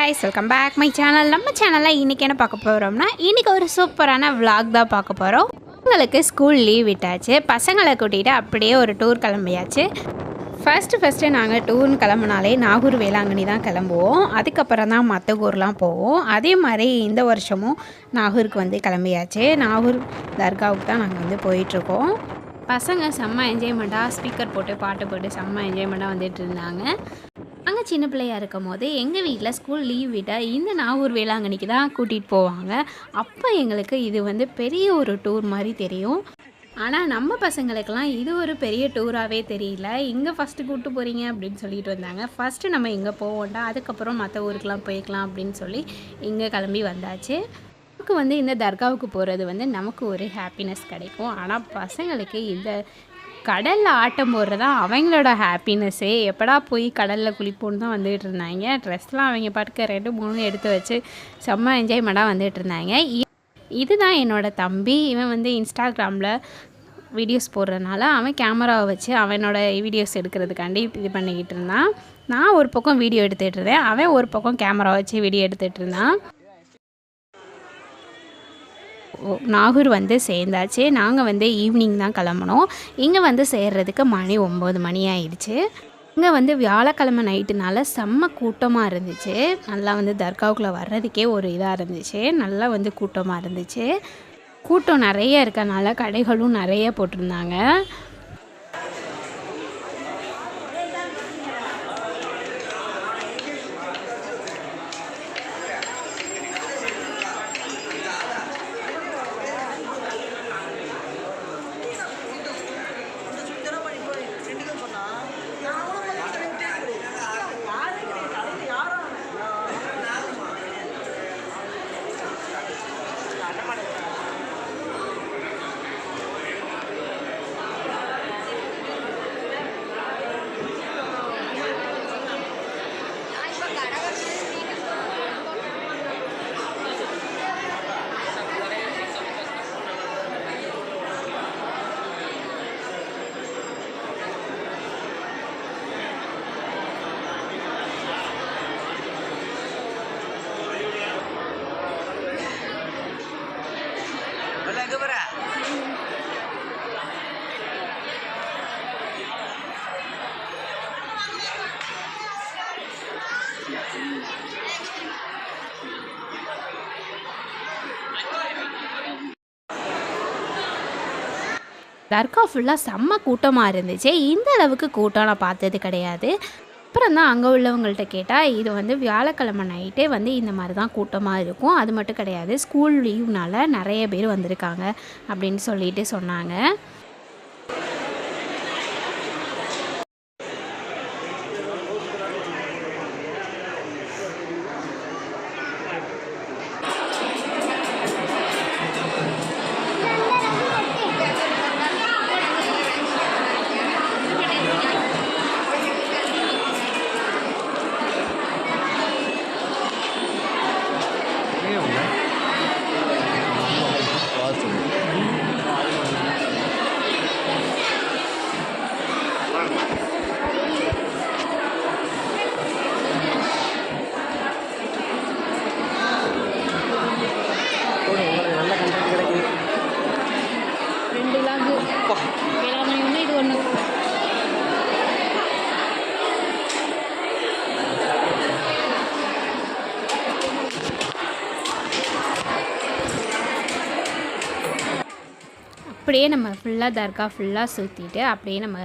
guys, welcome back my channel. நம்ம சேனல்ல இன்னைக்கு என்ன பார்க்க போறோம்னா இன்னைக்கு ஒரு சூப்பரான vlog தான் பார்க்க போறோம். உங்களுக்கு ஸ்கூல் லீவ் விட்டாச்சு. பசங்களை கூட்டிட்டு அப்படியே ஒரு டூர் கிளம்பியாச்சு. ஃபர்ஸ்ட் நாங்கள் டூர்னு கிளம்புனாலே நாகூர் வேளாங்கண்ணி தான் கிளம்புவோம். அதுக்கப்புறம் தான் மற்ற ஊர்லாம் போவோம். அதே மாதிரி இந்த வருஷமும் நாகூருக்கு வந்து கிளம்பியாச்சு. நாகூர் தர்காவுக்கு தான் நாங்கள் வந்து போயிட்டுருக்கோம். பசங்க செம்ம என்ஜாய்மெண்ட்டாக ஸ்பீக்கர் போட்டு பாட்டு போட்டு செம்ம என்ஜாய்மெண்ட்டாக வந்துட்டு இருந்தாங்க. நாங்கள் சின்ன பிள்ளையாக இருக்கும் போது எங்கள் வீட்டில் ஸ்கூல் லீவ் விட்டால் இந்த நாகூர் வேளாங்கண்ணிக்கு தான் கூட்டிகிட்டு போவாங்க. அப்போ எங்களுக்கு இது வந்து பெரிய ஒரு டூர் மாதிரி தெரியும். ஆனால் நம்ம பசங்களுக்கெல்லாம் இது ஒரு பெரிய டூராகவே தெரியல. இங்கே ஃபஸ்ட்டு கூப்பிட்டு போகிறீங்க அப்படின்னு சொல்லிட்டு வந்தாங்க. ஃபஸ்ட்டு நம்ம இங்கே போவோம்டா, அதுக்கப்புறம் மற்ற ஊருக்கெலாம் போய்க்கலாம் அப்படின்னு சொல்லி இங்கே கிளம்பி வந்தாச்சு. நமக்கு வந்து இந்த தர்காவுக்கு போகிறது வந்து நமக்கு ஒரு ஹாப்பினஸ் கிடைக்கும். ஆனால் பசங்களுக்கு இந்த கடலில் ஆட்டம் போடுறது தான் அவங்களோட ஹாப்பினஸ்ஸே. எப்படா போய் கடலில் குளிப்போன்னு தான் வந்துகிட்டு இருந்தாங்க. ட்ரெஸ்லாம் அவங்க பாட்டுக்கு 2-3 எடுத்து வச்சு செம்ம என்ஜாய்மெண்ட்டாக வந்துகிட்டு இருந்தாங்க. இதுதான் என்னோடய தம்பி. இவன் வந்து இன்ஸ்டாகிராமில் வீடியோஸ் போடுறதுனால அவன் கேமராவை வச்சு அவனோட வீடியோஸ் எடுக்கிறதுக்காண்டி இது பண்ணிக்கிட்டு இருந்தான். நான் ஒரு பக்கம் வீடியோ எடுத்துகிட்டு இருந்தேன், அவன் ஒரு பக்கம் கேமரா வச்சு வீடியோ எடுத்துகிட்டு இருந்தான். நாகூர் வந்து சேர்ந்தாச்சு. நாங்கள் வந்து ஈவினிங் தான் கிளம்புனோம். இங்கே வந்து சேர்றதுக்கு மணி 9 மணி ஆயிடுச்சு. இங்கே வந்து வியாழக்கிழமை நைட்டுனால செம்ம கூட்டமாக இருந்துச்சு. நல்லா வந்து தர்காவுக்குள்ளே வர்றதுக்கே ஒரு இதாக இருந்துச்சு. நல்லா வந்து கூட்டமாக இருந்துச்சு. கூட்டம் நிறைய இருக்கனால கடைகளும் நிறைய போட்டிருந்தாங்க. தர்கா ஃபுல்லாக செம்ம கூட்டமாக இருந்துச்சு. இந்த அளவுக்கு கூட்டம் நான் பார்த்தது கிடையாது. அப்புறம் தான் அங்கே உள்ளவங்கள்ட்ட கேட்டால் இது வந்து வியாழக்கிழமை நைட்டே வந்து இந்த மாதிரி தான் கூட்டமாக இருக்கும். அது மட்டும் கிடையாது, ஸ்கூல் லீவ்னால நிறைய பேர் வந்திருக்காங்க அப்படின்னு சொல்லிட்டு சொன்னாங்க. அப்படியே நம்ம ஃபுல்லாக தர்கா ஃபுல்லாக சுற்றிட்டு அப்படியே நம்ம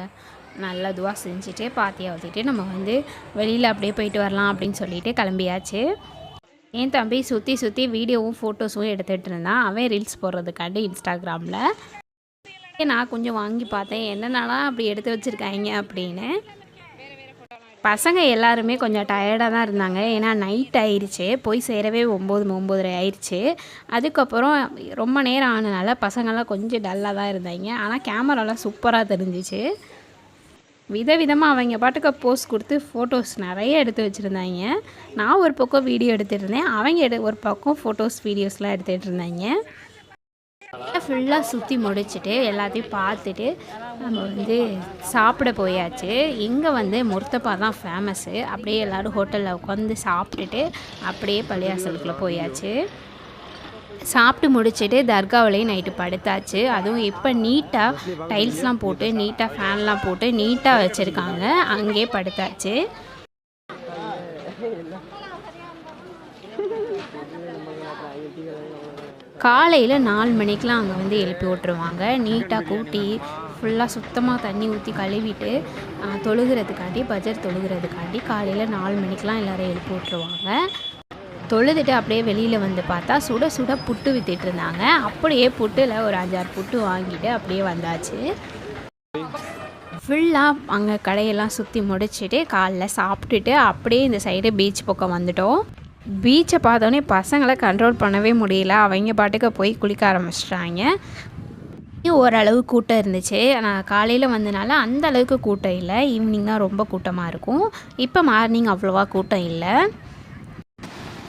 நல்லா துவா செஞ்சுட்டு பாத்தியா ஊற்றிட்டு நம்ம வந்து வெளியில் அப்படியே போயிட்டு வரலாம் அப்படின்னு சொல்லிட்டு கிளம்பியாச்சு. என் தம்பி சுற்றி வீடியோவும் ஃபோட்டோஸும் எடுத்துகிட்டு இருந்தான். அவன் ரீல்ஸ் போடுறதுக்காண்டி இன்ஸ்டாகிராமில். நான் கொஞ்சம் வாங்கி பார்த்தேன், என்னென்னலாம் அப்படி எடுத்து வச்சுருக்காங்க அப்படின்னு. பசங்க எல்லாருமே கொஞ்சம் டயர்டாக தான் இருந்தாங்க. ஏன்னா நைட் ஆயிடுச்சு, போய் சேரவே 9-9:30 ஆயிடுச்சு. அதுக்கப்புறம் ரொம்ப நேரம் ஆனதுனால பசங்கள்லாம் கொஞ்சம் டல்லாக தான் இருந்தாங்க. ஆனால் கேமராலாம் சூப்பராக தெரிஞ்சிச்சு. விதவிதமாக அவங்க பாட்டுக்கு போஸ்ட் கொடுத்து ஃபோட்டோஸ் நிறைய எடுத்து வச்சுருந்தாங்க. நான் ஒரு பக்கம் வீடியோ எடுத்துகிட்டு இருந்தேன், அவங்க ஒரு பக்கம் ஃபோட்டோஸ் வீடியோஸ்லாம் எடுத்துகிட்டு இருந்தாங்க. ஃபுல்லாக சுற்றி முடிச்சுட்டு எல்லாத்தையும் பார்த்துட்டு நம்ம வந்து சாப்பிட போயாச்சு. இங்கே வந்து முர்த்தப்பா தான் ஃபேமஸ்ஸு. அப்படியே எல்லோரும் ஹோட்டலில் உட்காந்து சாப்பிட்டுட்டு அப்படியே பள்ளியாசலுக்குள்ளே போயாச்சு. சாப்பிட்டு முடிச்சுட்டு தர்காவிலையும் நைட்டு படுத்தாச்சு. அதுவும் இப்போ நீட்டாக டைல்ஸ்லாம் போட்டு நீட்டாக ஃபேன்லாம் போட்டு நீட்டாக வச்சுருக்காங்க. அங்கேயே படுத்தாச்சு. காலையில் 4 மணிக்கெலாம் அங்கே வந்து எழுப்பி விட்ருவாங்க. நீட்டாக கூட்டி ஃபுல்லாக சுத்தமாக தண்ணி ஊற்றி கழுவிட்டு தொழுகிறதுக்காண்டி பஜர் தொழுகிறதுக்காண்டி காலையில் 4 மணிக்கெலாம் எல்லோரும் எழுப்பி விட்ருவாங்க. தொழுதுட்டு அப்படியே வெளியில் வந்து பார்த்தா சுட சுட புட்டு விற்றுட்டு இருந்தாங்க. அப்படியே புட்டில் ஒரு 5-6 புட்டு வாங்கிட்டு அப்படியே வந்தாச்சு. ஃபுல்லாக அங்கே கடையெல்லாம் சுற்றி முடிச்சுட்டு காலைல சாப்பிட்டுட்டு அப்படியே இந்த சைடு பீச் பக்கம் வந்துட்டோம். பீச்சை பார்த்தோன்னே பசங்களை கண்ட்ரோல் பண்ணவே முடியல. அவங்க பாட்டுக்கு போய் குளிக்க ஆரம்பிச்சிட்டாங்க. ஓரளவு கூட்டம் இருந்துச்சு. நான் காலையில் வந்தனால அந்த அளவுக்கு கூட்டம் இல்லை. ஈவினிங் தான் ரொம்ப கூட்டமாக இருக்கும். இப்போ மார்னிங் அவ்வளோவா கூட்டம் இல்லை.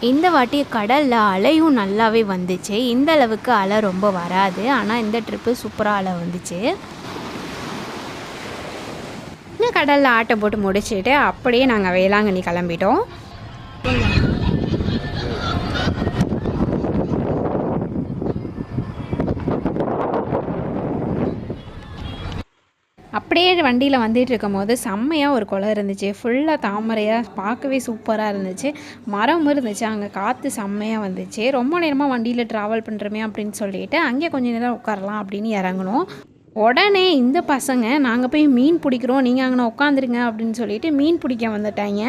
இந்த வாட்டி கடலில் அலையும் நல்லாவே வந்துச்சு. இந்த அளவுக்கு அலை ரொம்ப வராது. ஆனால் இந்த ட்ரிப்பு சூப்பராக அலை வந்துச்சு. இந்த கடலில் ஆட்டை போட்டு முடிச்சுட்டு அப்படியே நாங்கள் வேளாங்கண்ணி கிளம்பிட்டோம். அப்படியே வண்டியில் வந்துட்டு இருக்கும் போது செம்மையாக ஒரு குளம் இருந்துச்சு. ஃபுல்லாக தாமரையாக பார்க்கவே சூப்பராக இருந்துச்சு. மரமும் இருந்துச்சு. அங்கே காற்று செம்மையாக வந்துச்சு. ரொம்ப நேரமாக வண்டியில் ட்ராவல் பண்ணுறோமே அப்படின்னு சொல்லிட்டு அங்கே கொஞ்சம் நேரம் உட்காரலாம் அப்படின்னு இறங்கணும். உடனே இந்த பசங்க நாங்கள் போய் மீன் பிடிக்கிறோம், நீங்கள் அங்கே உட்காந்துருங்க அப்படின்னு சொல்லிட்டு மீன் பிடிக்க வந்துட்டாங்க.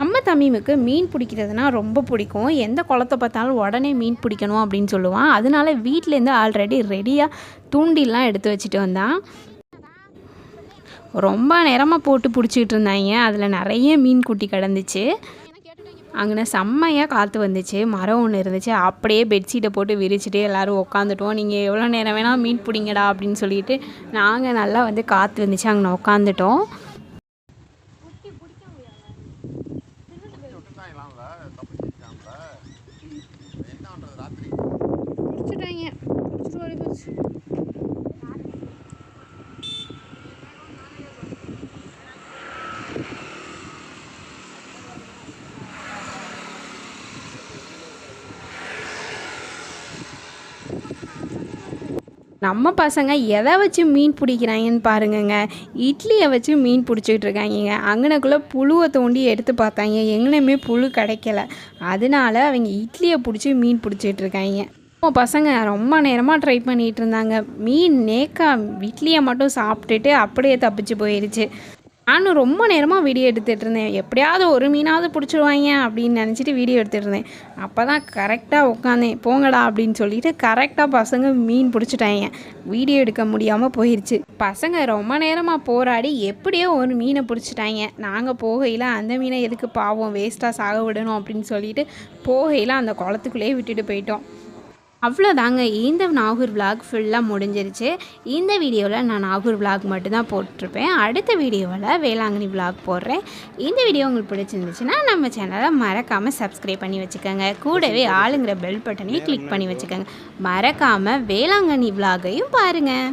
நம்ம தம்பிமுக்கு மீன் பிடிக்கிறதுனா ரொம்ப பிடிக்கும். எந்த குளத்தை பார்த்தாலும் உடனே மீன் பிடிக்கணும் அப்படின்னு சொல்லுவான். அதனால வீட்டிலேருந்து ஆல்ரெடி ரெடியாக தூண்டிலாம் எடுத்து வச்சுட்டு வந்தான். ரொம்ப நேரமாக போட்டு பிடிச்சிக்கிட்டு இருந்தாங்க. அதில் நிறைய மீன் குட்டி கிடந்துச்சு. அங்கே செம்மையாக காற்று வந்துச்சு. மரம் ஒன்று இருந்துச்சு. அப்படியே பெட்ஷீட்டை போட்டு விரிச்சிட்டு எல்லோரும் உட்காந்துட்டோம். நீங்கள் எவ்வளோ நேரம் வேணால் மீன் பிடிங்கடா அப்படின்னு சொல்லிட்டு நாங்கள் நல்லா வந்து காற்று வந்துச்சு. அங்கே உட்காந்துட்டோம். நம்ம பசங்க எதை வச்சு மீன் பிடிக்கிறாங்கன்னு பாருங்கங்க. இட்லியை வச்சு மீன் பிடிச்சிக்கிட்டு இருக்காங்க. அங்கனக்குள்ளே புழுவை தோண்டி எடுத்து பார்த்தாங்க. எங்கேயுமே புழு கிடைக்கல. அதனால அவங்க இட்லியை பிடிச்சி மீன் பிடிச்சிட்டு இருக்காங்க. நம்ம பசங்க ரொம்ப நேரமாக ட்ரை பண்ணிகிட்டு இருந்தாங்க. மீன் நேக்கா இட்லியை மட்டும் சாப்பிட்டுட்டு அப்படியே தப்பிச்சு போயிடுச்சு. நானும் ரொம்ப நேரமாக வீடியோ எடுத்துகிட்டு இருந்தேன். எப்படியாவது ஒரு மீனாவது பிடிச்சிடுவாங்க அப்படின்னு நினச்சிட்டு வீடியோ எடுத்துகிட்டு இருந்தேன். அப்போ தான் கரெக்டாக உட்காந்தேன். போங்கடா அப்படின்னு சொல்லிட்டு கரெக்டாக பசங்க மீன் பிடிச்சிட்டாங்க. வீடியோ எடுக்க முடியாமல் போயிடுச்சு. பசங்க ரொம்ப நேரமாக போராடி எப்படியோ ஒரு மீனை பிடிச்சிட்டாங்க. நாங்கள் போகையில் அந்த மீனை எதுக்கு பாவம் வேஸ்ட்டாக சாக விடணும் அப்படின்னு சொல்லிட்டு போகையில் அந்த குளத்துக்குள்ளேயே விட்டுட்டு போயிட்டோம். அவ்வளோதாங்க. இந்த நாகூர் விலாக் ஃபுல்லாக முடிஞ்சிருச்சு. இந்த வீடியோவில் நான் நாகூர் விலாக் மட்டும்தான் போட்டிருப்பேன். அடுத்த வீடியோவில் வேளாங்கண்ணி விலாக் போடுறேன். இந்த வீடியோ உங்களுக்கு பிடிச்சிருந்துச்சுன்னா நம்ம சேனலை மறக்காமல் சப்ஸ்கிரைப் பண்ணி வச்சுக்கோங்க. கூடவே ஆளுங்கிற பெல் பட்டனையும் கிளிக் பண்ணி வச்சுக்கோங்க. மறக்காமல் வேளாங்கண்ணி விலாகையும் பாருங்கள்.